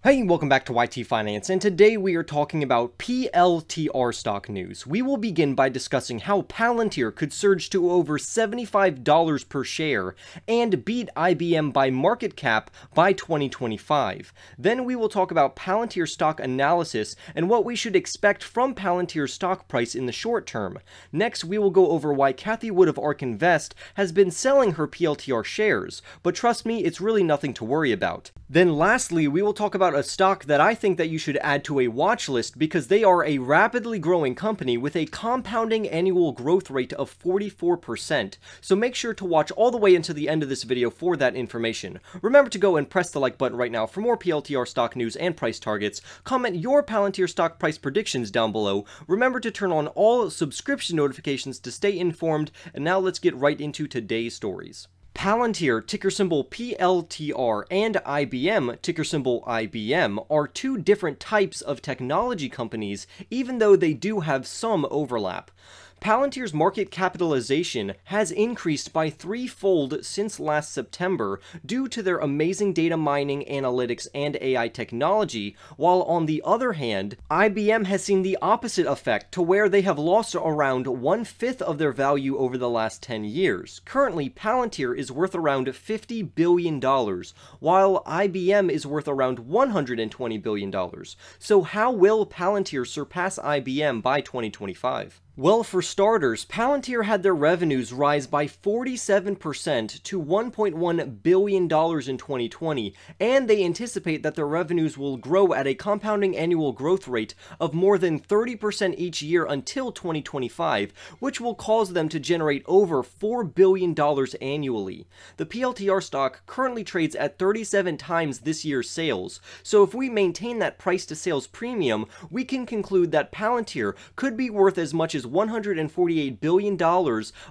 Hey, welcome back to YT Finance, and today we are talking about PLTR stock news. We will begin by discussing how Palantir could surge to over $75 per share and beat IBM by market cap by 2025. Then we will talk about Palantir stock analysis and what we should expect from Palantir's stock price in the short term. Next, we will go over why Cathie Wood of ARK Invest has been selling her PLTR shares, but trust me, it's really nothing to worry about. Then lastly, we will talk about a stock that I think that you should add to a watch list because they are a rapidly growing company with a compounding annual growth rate of 44%. So make sure to watch all the way into the end of this video for that information. Remember to go and press the like button right now for more PLTR stock news and price targets. Comment your Palantir stock price predictions down below. Remember to turn on all subscription notifications to stay informed. And now let's get right into today's stories. Palantir, ticker symbol PLTR, and IBM, ticker symbol IBM, are two different types of technology companies, even though they do have some overlap. Palantir's market capitalization has increased by threefold since last September due to their amazing data mining, analytics, and AI technology, while on the other hand, IBM has seen the opposite effect to where they have lost around 1/5 of their value over the last 10 years. Currently, Palantir is worth around $50 billion, while IBM is worth around $120 billion. So how will Palantir surpass IBM by 2025? Well, for starters, Palantir had their revenues rise by 47% to $1.1 billion in 2020, and they anticipate that their revenues will grow at a compounding annual growth rate of more than 30% each year until 2025, which will cause them to generate over $4 billion annually. The PLTR stock currently trades at 37 times this year's sales, so if we maintain that price-to-sales premium, we can conclude that Palantir could be worth as much as $148 billion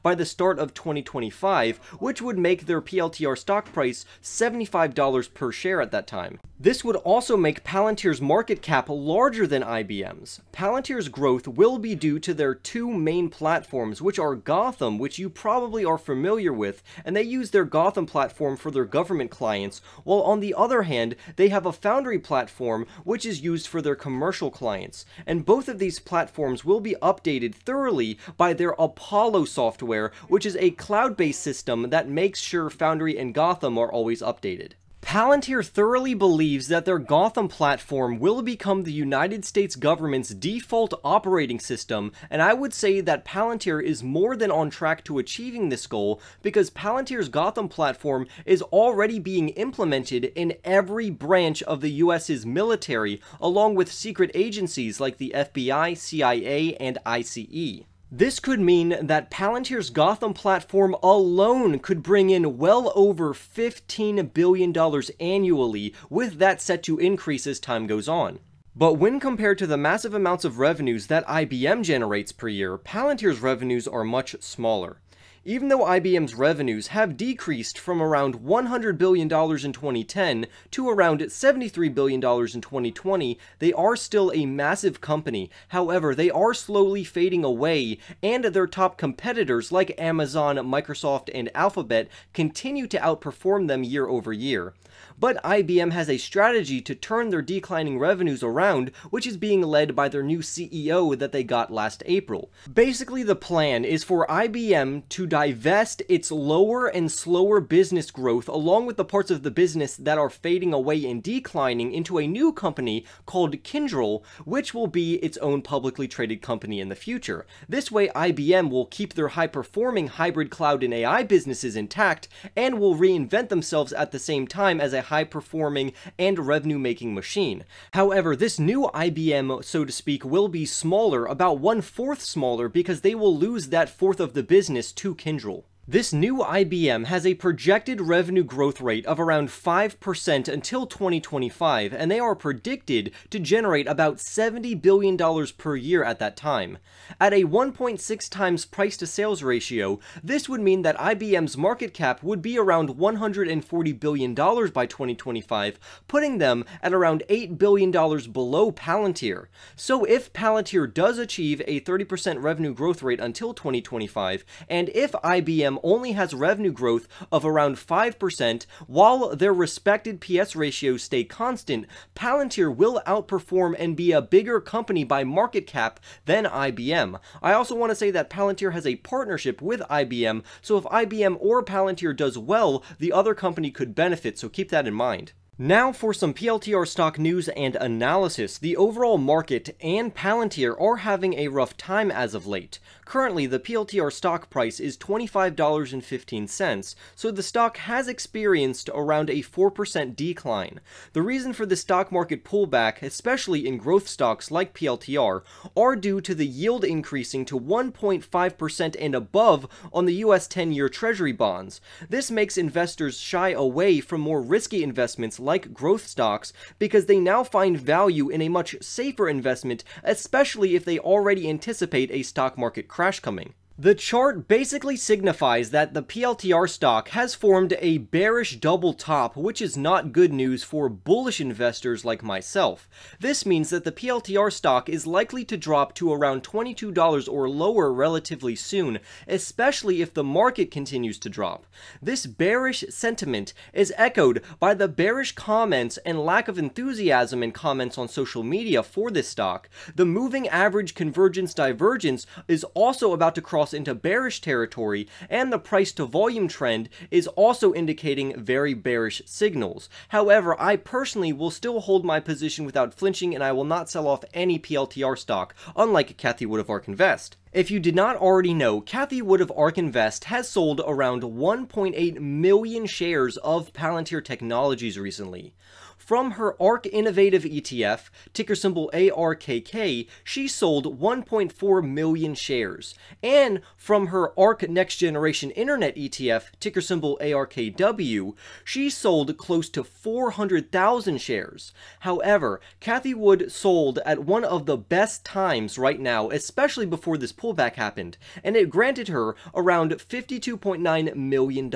by the start of 2025, which would make their PLTR stock price $75 per share at that time. This would also make Palantir's market cap larger than IBM's. Palantir's growth will be due to their two main platforms, which are Gotham, which you probably are familiar with, and they use their Gotham platform for their government clients, while on the other hand, they have a Foundry platform, which is used for their commercial clients. And both of these platforms will be updated thoroughly by their Apollo software, which is a cloud-based system that makes sure Foundry and Gotham are always updated. Palantir thoroughly believes that their Gotham platform will become the United States government's default operating system, and I would say that Palantir is more than on track to achieving this goal because Palantir's Gotham platform is already being implemented in every branch of the US's military, along with secret agencies like the FBI, CIA, and ICE. This could mean that Palantir's Gotham platform alone could bring in well over $15 billion annually, with that set to increase as time goes on. But when compared to the massive amounts of revenues that IBM generates per year, Palantir's revenues are much smaller. Even though IBM's revenues have decreased from around $100 billion in 2010 to around $73 billion in 2020, they are still a massive company. However, they are slowly fading away, and their top competitors like Amazon, Microsoft, and Alphabet continue to outperform them year over year. But IBM has a strategy to turn their declining revenues around, which is being led by their new CEO that they got last April. Basically, the plan is for IBM to divest its lower and slower business growth along with the parts of the business that are fading away and declining into a new company called Kyndryl, which will be its own publicly traded company in the future. This way, IBM will keep their high-performing hybrid cloud and AI businesses intact and will reinvent themselves at the same time as a high-performing and revenue-making machine. However, this new IBM, so to speak, will be smaller, about 1/4 smaller, because they will lose that fourth of the business to Kyndryl. This new IBM has a projected revenue growth rate of around 5% until 2025, and they are predicted to generate about $70 billion per year at that time. At a 1.6 times price-to-sales ratio, this would mean that IBM's market cap would be around $140 billion by 2025, putting them at around $8 billion below Palantir. So if Palantir does achieve a 30% revenue growth rate until 2025, and if IBM IBM only has revenue growth of around 5%, while their respected PS ratios stay constant, Palantir will outperform and be a bigger company by market cap than IBM. I also want to say that Palantir has a partnership with IBM, so if IBM or Palantir does well, the other company could benefit, so keep that in mind. Now for some PLTR stock news and analysis. The overall market and Palantir are having a rough time as of late. Currently, the PLTR stock price is $25.15, so the stock has experienced around a 4% decline. The reason for the stock market pullback, especially in growth stocks like PLTR, are due to the yield increasing to 1.5% and above on the US 10-year Treasury bonds. This makes investors shy away from more risky investments like growth stocks because they now find value in a much safer investment, especially if they already anticipate a stock market crash coming. The chart basically signifies that the PLTR stock has formed a bearish double top, which is not good news for bullish investors like myself. This means that the PLTR stock is likely to drop to around $22 or lower relatively soon, especially if the market continues to drop. This bearish sentiment is echoed by the bearish comments and lack of enthusiasm in comments on social media for this stock. The moving average convergence divergence is also about to cross into bearish territory, and the price to volume trend is also indicating very bearish signals. However, I personally will still hold my position without flinching, and I will not sell off any PLTR stock, unlike Cathie Wood of ARK Invest. If you did not already know, Cathie Wood of ARK Invest has sold around 1.8 million shares of Palantir Technologies recently. From her ARK Innovative ETF, ticker symbol ARKK, she sold 1.4 million shares. And from her ARK Next Generation Internet ETF, ticker symbol ARKW, she sold close to 400,000 shares. However, Cathie Wood sold at one of the best times right now, especially before this pullback happened, and it granted her around $52.9 million.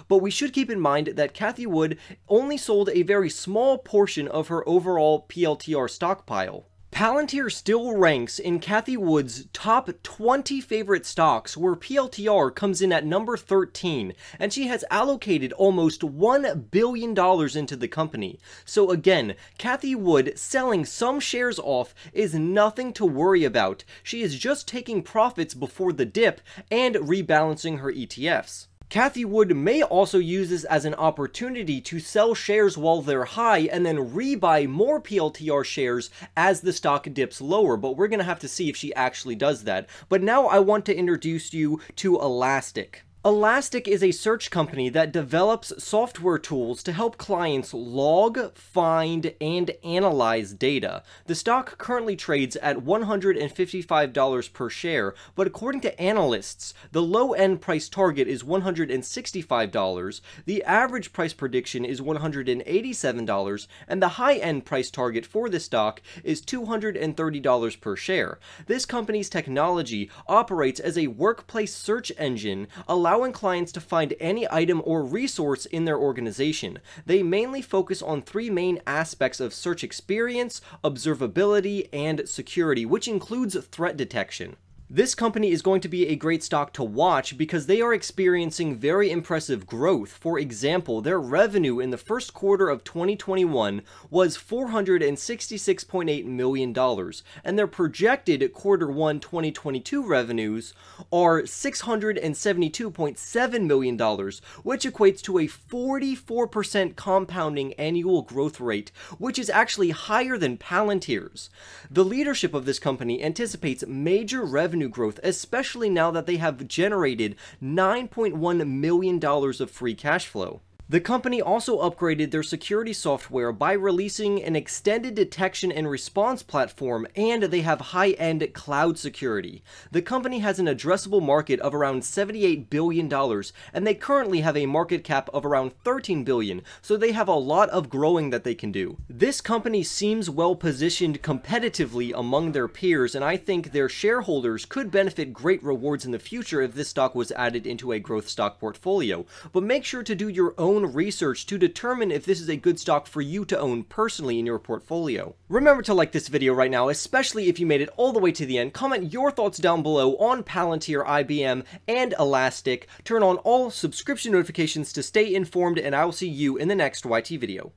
But we should keep in mind that Cathie Wood only sold a very small portion of her overall PLTR stockpile. Palantir still ranks in Cathie Wood's top 20 favorite stocks, where PLTR comes in at number 13, and she has allocated almost $1 billion into the company. So again, Cathie Wood selling some shares off is nothing to worry about. She is just taking profits before the dip and rebalancing her ETFs. Cathie Wood may also use this as an opportunity to sell shares while they're high and then rebuy more PLTR shares as the stock dips lower, but we're going to have to see if she actually does that. But now I want to introduce you to Elastic. Elastic is a search company that develops software tools to help clients log, find, and analyze data. The stock currently trades at $155 per share, but according to analysts, the low-end price target is $165, the average price prediction is $187, and the high-end price target for this stock is $230 per share. This company's technology operates as a workplace search engine, allowing clients to find any item or resource in their organization. They mainly focus on three main aspects of search experience, observability, and security, which includes threat detection. This company is going to be a great stock to watch because they are experiencing very impressive growth. For example, their revenue in the first quarter of 2021 was $466.8 million, and their projected quarter 1 2022 revenues are $672.7 million, which equates to a 44% compounding annual growth rate, which is actually higher than Palantir's. The leadership of this company anticipates major revenue growth, especially now that they have generated $9.1 million of free cash flow. The company also upgraded their security software by releasing an extended detection and response platform, and they have high-end cloud security. The company has an addressable market of around $78 billion, and they currently have a market cap of around $13 billion, so they have a lot of growing that they can do. This company seems well positioned competitively among their peers, and I think their shareholders could benefit great rewards in the future if this stock was added into a growth stock portfolio. But make sure to do your own own research to determine if this is a good stock for you to own personally in your portfolio. Remember to like this video right now, especially if you made it all the way to the end. Comment your thoughts down below on Palantir, IBM, and Elastic. Turn on all subscription notifications to stay informed, and I will see you in the next YT video.